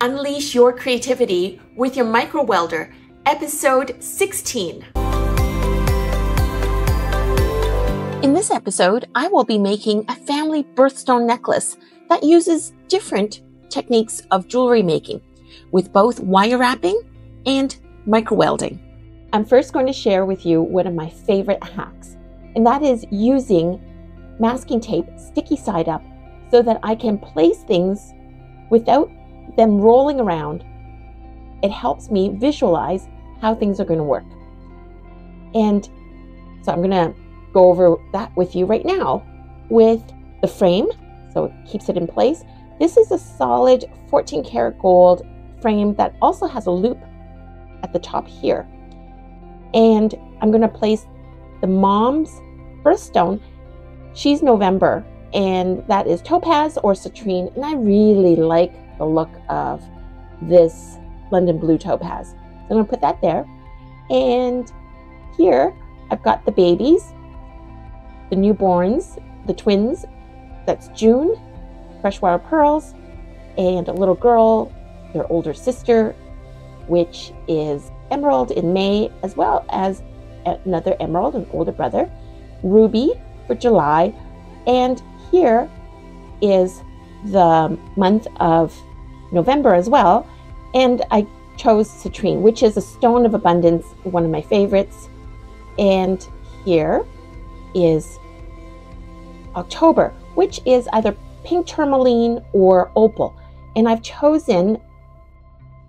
unleash your creativity with your micro welder, episode 16. In this episode, I will be making a family birthstone necklace that uses different techniques of jewelry making with both wire wrapping and micro welding. I'm first going to share with you one of my favorite hacks, and that is using masking tape sticky side up so that I can place things without them rolling around. It helps me visualize how things are going to work. And so I'm going to go over that with you right now with the frame, so it keeps it in place. This is a solid 14 karat gold frame that also has a loop at the top here. And I'm going to place the mom's birthstone. She's November, and that is topaz or citrine, and I really like the look of this London blue topaz. So I'm going to put that there. And here I've got the babies, the newborns, the twins. That's June, freshwater pearls, and a little girl, their older sister, which is Emerald in May, as well as another Emerald, an older brother, Ruby for July. And here is the month of November as well. And I chose citrine, which is a stone of abundance, one of my favorites. And here is October, which is either pink tourmaline or opal. And I've chosen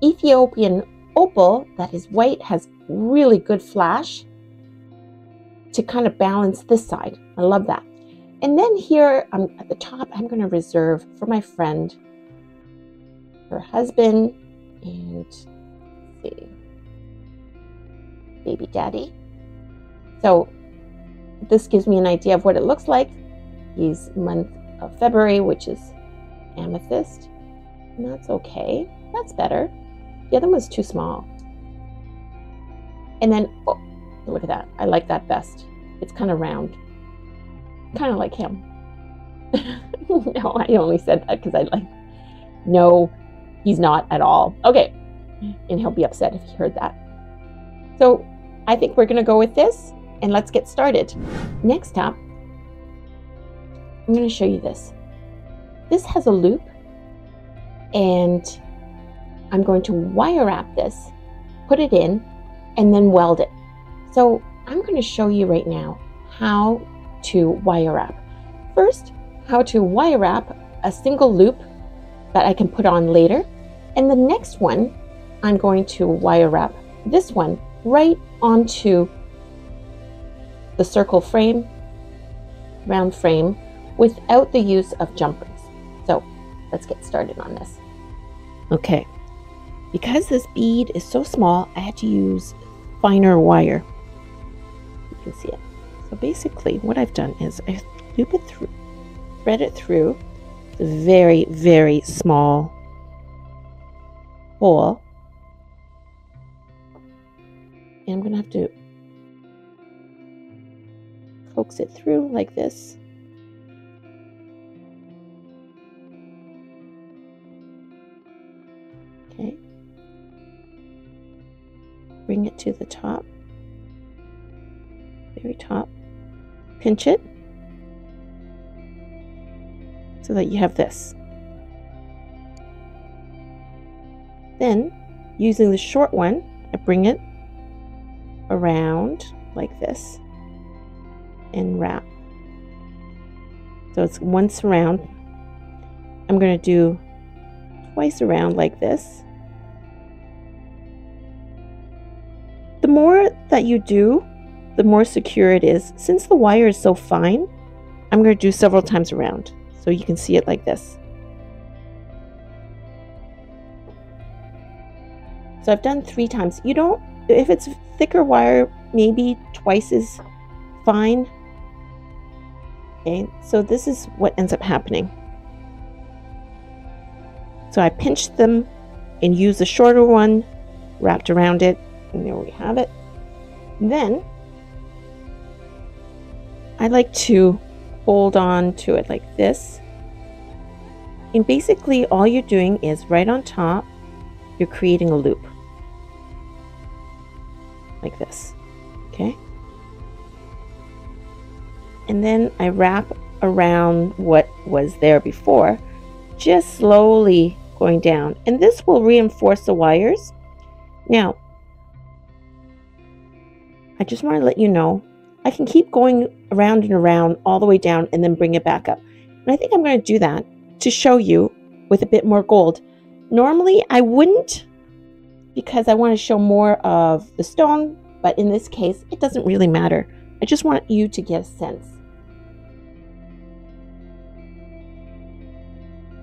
Ethiopian opal that is white, has really good flash to kind of balance this side. I love that. And then here at the top, I'm going to reserve for my friend, her husband, and let's see, baby daddy. So this gives me an idea of what it looks like. He's month of February, which is amethyst. And that's okay. That's better. The other one's too small. And then, oh, look at that. I like that best. It's kind of round. Kind of like him. No, I only said that because I like, no, he's not at all. Okay. And he'll be upset if he heard that. So I think we're going to go with this, and let's get started. Next up, I'm going to show you this. This has a loop, and I'm going to wire wrap this, put it in, and then weld it. So I'm going to show you right now how to wire wrap. First, how to wire wrap a single loop that I can put on later. And the next one, I'm going to wire wrap this one right onto the circle frame, round frame, without the use of jumpers. So let's get started on this. Okay, because this bead is so small, I had to use finer wire. You can see it. So basically what I've done is I loop it through, thread it through the very, very small hole. And I'm going to have to coax it through like this. Okay. Bring it to the top, very top. Pinch it so that you have this. Then, using the short one, I bring it around like this and wrap. So it's once around. I'm going to do twice around like this. The more that you do, the more secure it is. Since the wire is so fine, I'm going to do several times around so you can see it like this. So I've done 3 times. You don't, if it's thicker wire, maybe twice is fine. Okay, so this is what ends up happening. So I pinched them and used the shorter one, wrapped around it, and there we have it. Then I like to hold on to it like this. And basically all you're doing is right on top, you're creating a loop. Like this, okay? And then I wrap around what was there before, just slowly going down. And this will reinforce the wires. Now, I just want to let you know, I can keep going around and around all the way down and then bring it back up. And I think I'm going to do that to show you with a bit more gold. Normally I wouldn't, because I want to show more of the stone, but in this case, it doesn't really matter. I just want you to get a sense.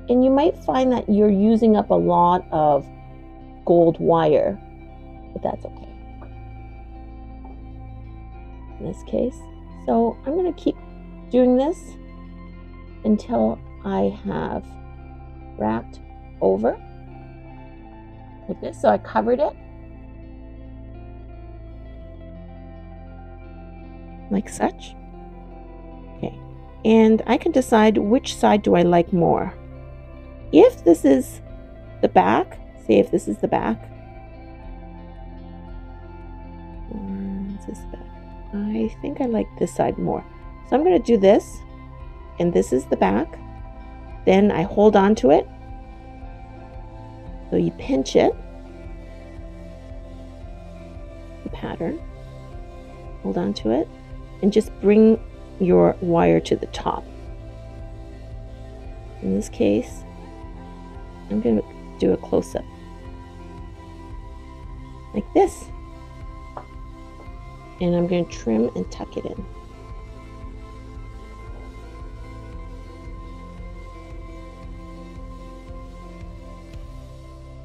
And you might find that you're using up a lot of gold wire, but that's okay in this case. So I'm going to keep doing this until I have wrapped over like this. So I covered it like such. Okay, and I can decide which side do I like more. If this is the back, say if this is the back, or is this the back? I think I like this side more. So I'm going to do this, and this is the back. Then I hold on to it. So you pinch it, the pattern, hold on to it, and just bring your wire to the top. In this case, I'm going to do a close-up like this, and I'm going to trim and tuck it in.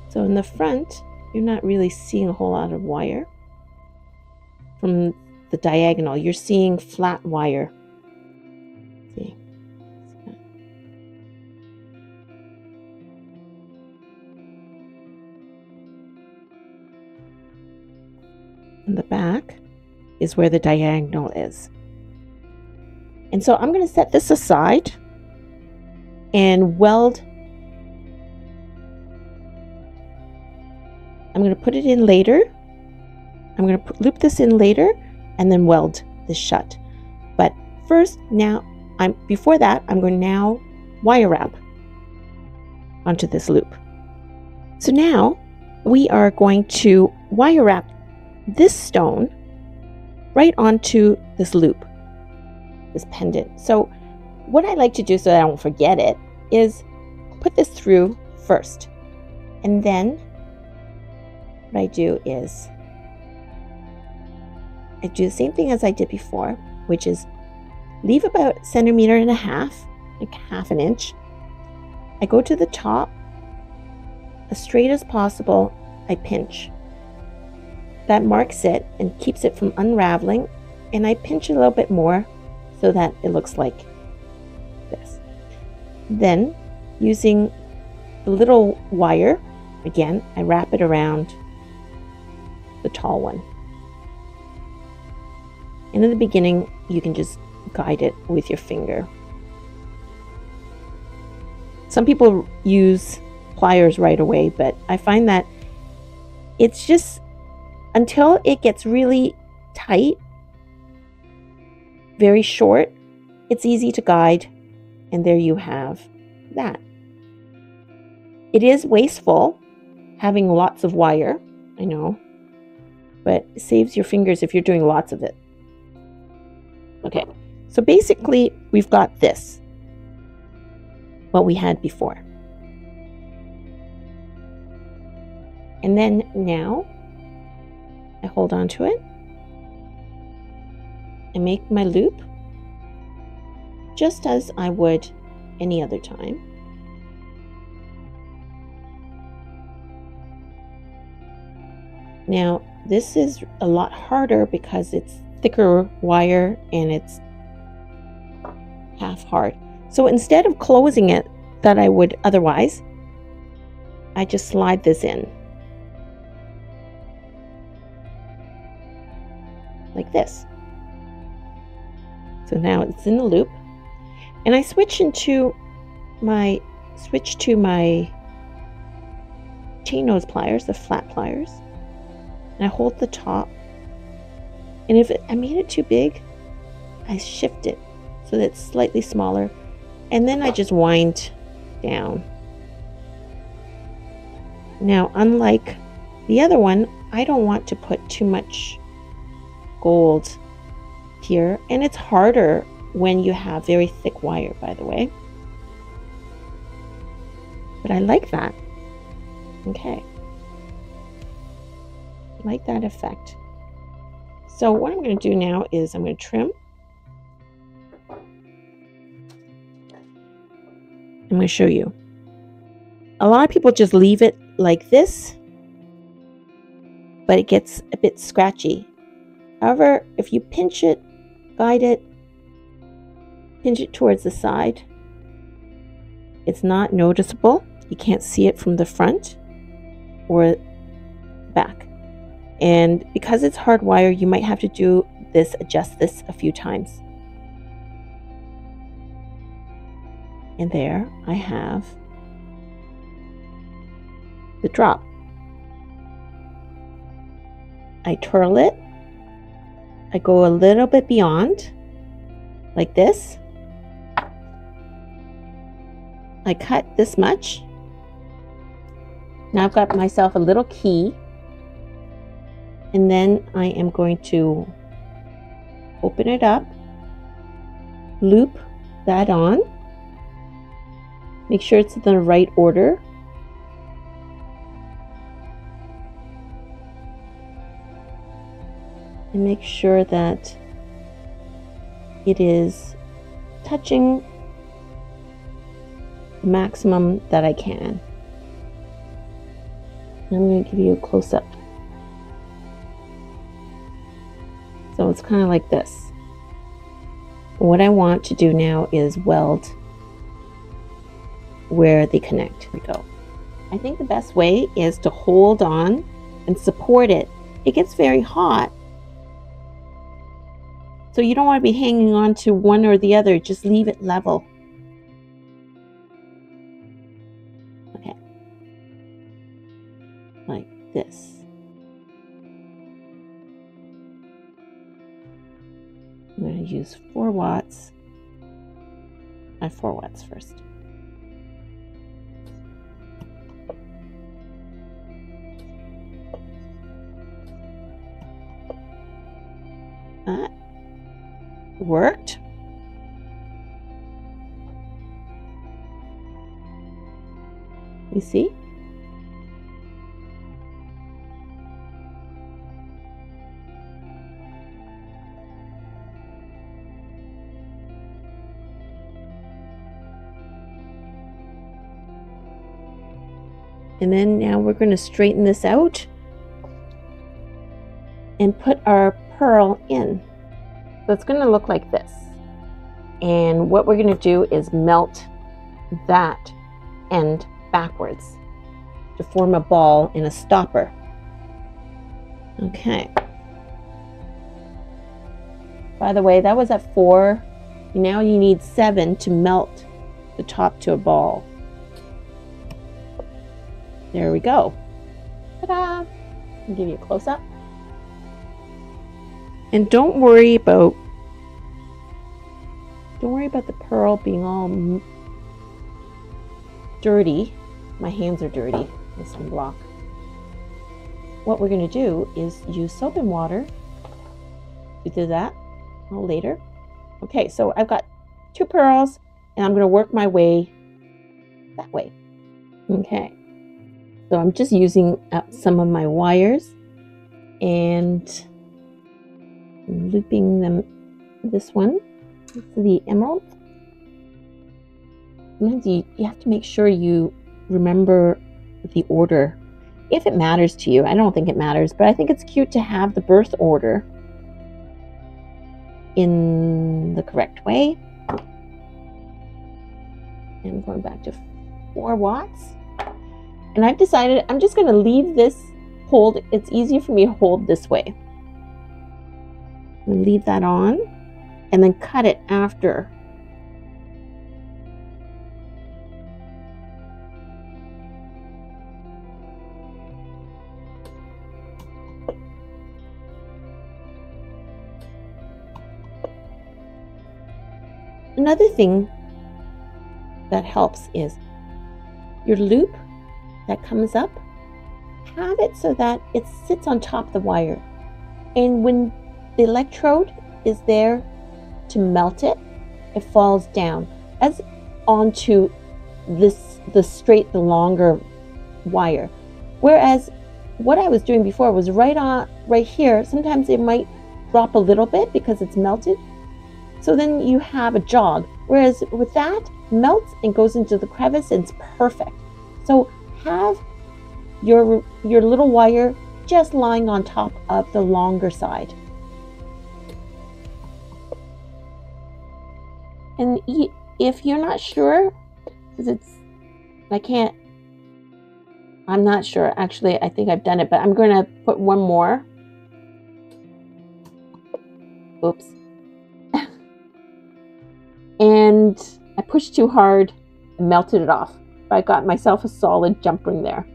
So in the front, you're not really seeing a whole lot of wire. From the diagonal, you're seeing flat wire. See? And the back is where the diagonal is. And so I'm going to set this aside and weld. I'm going to put it in later. I'm going to loop this in later and then weld this shut. But first, now, before that, I'm going to now wire wrap onto this loop. So now we are going to wire wrap this stone right onto this loop, this pendant. So what I like to do so that I don't forget it is put this through first, and then what I do is I do the same thing as I did before, which is leave about 1.5 centimeters, like half an inch. I go to the top as straight as possible. I pinch. That marks it and keeps it from unraveling, and I pinch a little bit more so that it looks like this. Then, using the little wire, again, I wrap it around the tall one. And in the beginning, you can just guide it with your finger. Some people use pliers right away, but I find that it's just until it gets really tight, very short, it's easy to guide, and there you have that. It is wasteful having lots of wire, I know, but it saves your fingers if you're doing lots of it. Okay, so basically we've got this, what we had before. And then now I hold on to it. I make my loop just as I would any other time. Now, this is a lot harder because it's thicker wire and it's half hard. So instead of closing it that I would otherwise, I just slide this in like this. So now it's in the loop, and I switch to my chain nose pliers, the flat pliers, and I hold the top. And if I made it too big, I shift it so that it's slightly smaller, and then I just wind down. Now, unlike the other one, I don't want to put too much gold here, and it's harder when you have very thick wire, by the way. But I like that. Okay. I like that effect. So what I'm going to do now is I'm going to trim. I'm going to show you. A lot of people just leave it like this, but it gets a bit scratchy. However, if you pinch it, guide it, pinch it towards the side, it's not noticeable. You can't see it from the front or back. And because it's hard wire, you might have to do this, adjust this a few times. And there I have the drop. I twirl it. I go a little bit beyond, like this. I cut this much. Now I've got myself a little key. And then I am going to open it up, loop that on, make sure it's in the right order. And make sure that it is touching the maximum that I can. I'm going to give you a close-up. So it's kind of like this. What I want to do now is weld where they connect. Here we go. I think the best way is to hold on and support it. It gets very hot, so you don't want to be hanging on to one or the other. Just leave it level. Okay. Like this. I'm going to use 4 watts. 4 watts first. That worked. You see? And then now we're going to straighten this out and put our pearl in. So it's going to look like this. And what we're going to do is melt that end backwards to form a ball in a stopper. Okay. By the way, that was at 4. Now you need 7 to melt the top to a ball. There we go. Ta-da! I'll give you a close-up. And don't worry about the pearl being all dirty. My hands are dirty with some block. What we're going to do is use soap and water to do that a little later. Okay, so I've got 2 pearls, and I'm going to work my way that way. Okay. So I'm just using up some of my wires and looping them. This one, this is the emerald. Sometimes you have to make sure you remember the order, if it matters to you. I don't think it matters, but I think it's cute to have the birth order in the correct way. And I'm going back to 4 watts. And I've decided I'm just going to leave this hold. It's easier for me to hold this way. I'm going to leave that on and then cut it after. another thing that helps is your loop that comes up, have it so that it sits on top of the wire. And when the electrode is there to melt it, it falls down as onto the longer wire. Whereas what I was doing before was right here. Sometimes it might drop a little bit because it's melted. So then you have a jog. Whereas with that, melts and goes into the crevice and it's perfect. So have your little wire just lying on top of the longer side. And if you're not sure, because I'm not sure. Actually, I think I've done it, but I'm going to put one more. Oops. And I pushed too hard and melted it off. I got myself a solid jump ring there.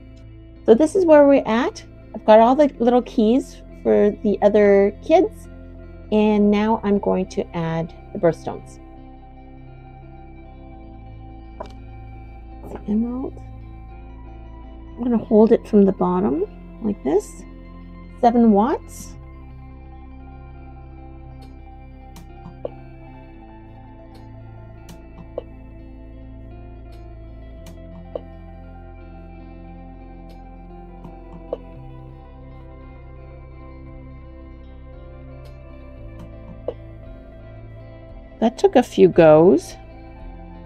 So this is where we're at. I've got all the little keys for the other kids. And now I'm going to add the birthstones. The emerald. I'm going to hold it from the bottom like this. 7 watts. That took a few goes.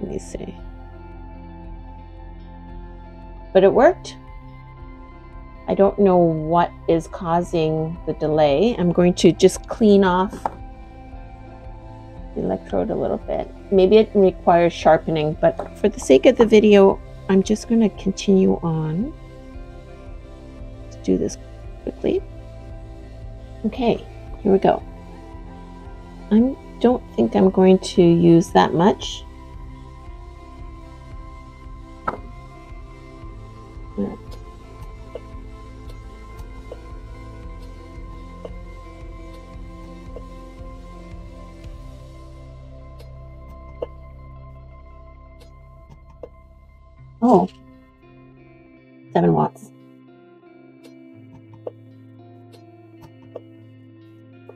Let me see. But it worked. I don't know what is causing the delay. I'm going to just clean off the electrode a little bit. Maybe it requires sharpening, but for the sake of the video, I'm just going to continue on. Let's do this quickly. Okay, here we go. I don't think I'm going to use that much. Oh, 7 watts.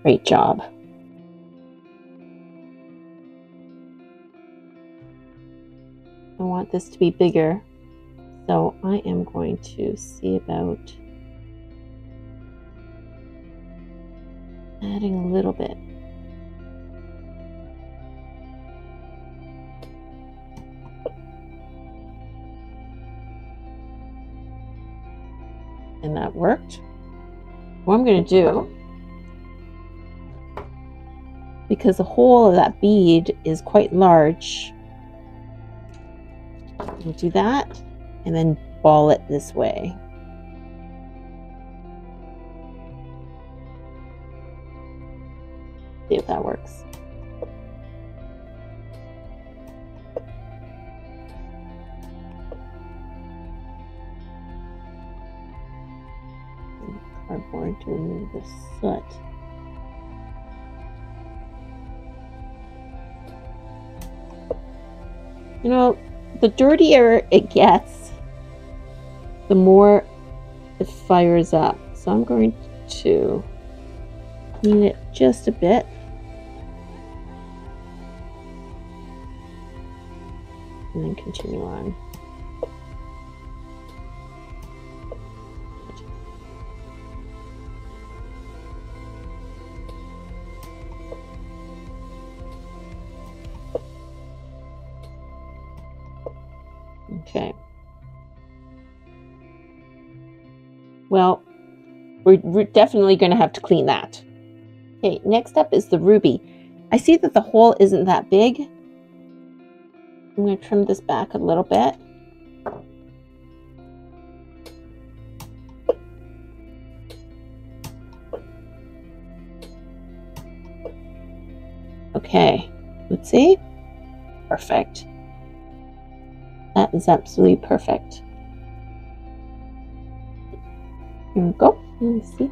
Great job. I want this to be bigger, so I am going to see about adding a little bit. And that worked. What I'm going to do, because the hole of that bead is quite large, we'll do that and then ball it this way. See if that works. Cardboard to remove the soot. You know, the dirtier it gets, the more it fires up. So I'm going to clean it just a bit. And then continue on. Okay. Well, we're definitely going to have to clean that. Okay, next up is the ruby. I see that the hole isn't that big. I'm going to trim this back a little bit. Okay, let's see. Perfect. That is absolutely perfect. Here we go. Let me see.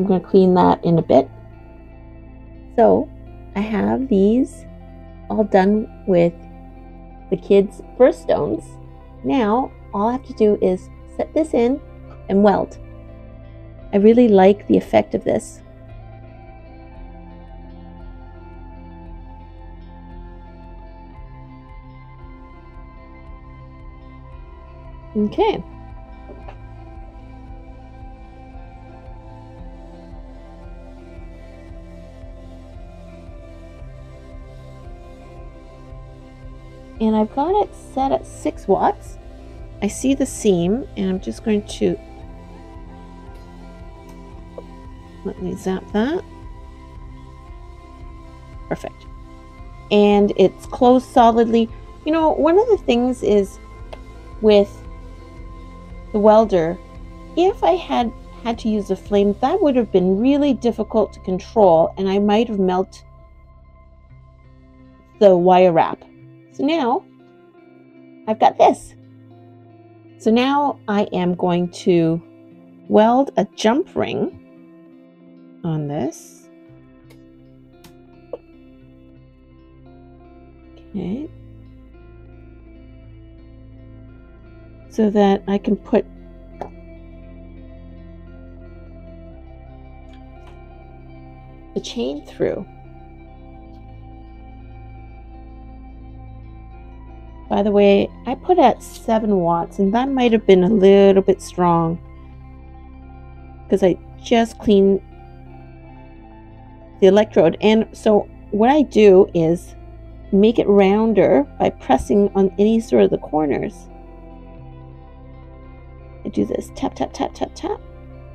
I'm going to clean that in a bit. So I have these all done with the kids' birthstones. Now all I have to do is set this in and weld. I really like the effect of this. Okay. And I've got it set at 6 watts. I see the seam, and I'm just going to let me zap that. Perfect. And it's closed solidly. You know, one of the things is with the welder, if I had to use a flame, that would have been really difficult to control, and I might have melted the wire wrap. So now I've got this. So now I am going to weld a jump ring on this. Okay. So that I can put the chain through. By the way, I put at 7 watts, and that might have been a little bit strong because I just cleaned the electrode. And so what I do is make it rounder by pressing on any sort of the corners. I do this tap, tap, tap, tap, tap,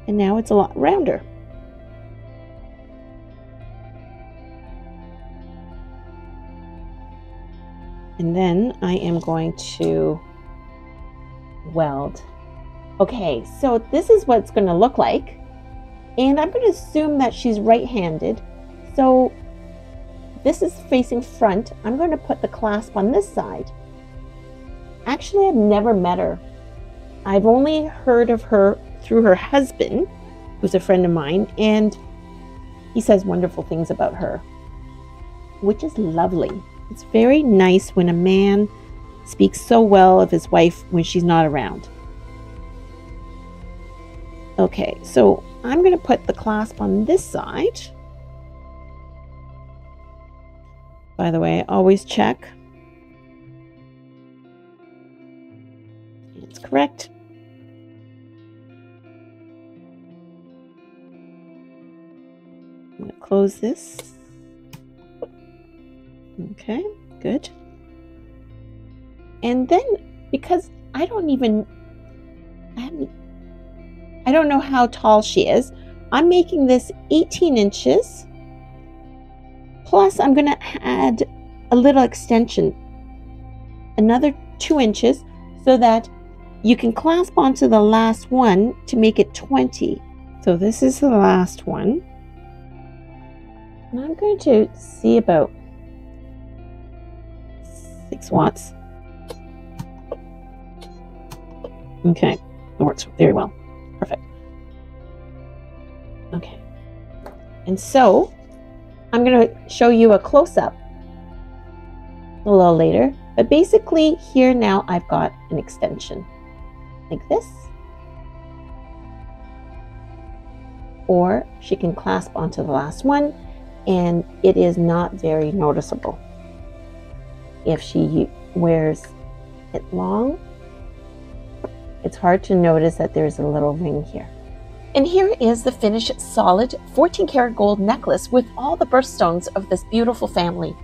and now it's a lot rounder. And then I am going to weld. Okay, so this is what it's going to look like. And I'm going to assume that she's right-handed. So this is facing front. I'm going to put the clasp on this side. Actually, I've never met her. I've only heard of her through her husband, who's a friend of mine, and he says wonderful things about her, which is lovely. It's very nice when a man speaks so well of his wife when she's not around. Okay, so I'm going to put the clasp on this side. By the way, always check it's correct. I'm going to close this. Okay, good. And then, because I don't know how tall she is, I'm making this 18 inches. Plus, I'm going to add a little extension, another 2 inches, so that you can clasp onto the last one to make it 20. So this is the last one. And I'm going to see about 6 watts. Okay, it works very well. Perfect. Okay. And so, I'm going to show you a close-up a little later. But basically, here now I've got an extension. Like this. Or she can clasp onto the last one, and it is not very noticeable. If she wears it long, it's hard to notice that there's a little ring here. And here is the finished solid 14-karat gold necklace with all the birthstones of this beautiful family.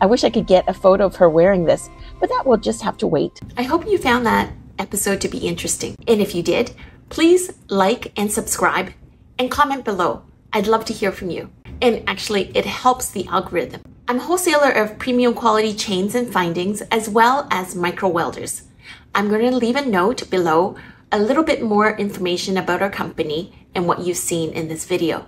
I wish I could get a photo of her wearing this, but that will just have to wait. I hope you found that episode to be interesting. And if you did, please like and subscribe and comment below. I'd love to hear from you. And actually, it helps the algorithm. I'm a wholesaler of premium quality chains and findings, as well as micro welders. I'm going to leave a note below, a little bit more information about our company and what you've seen in this video.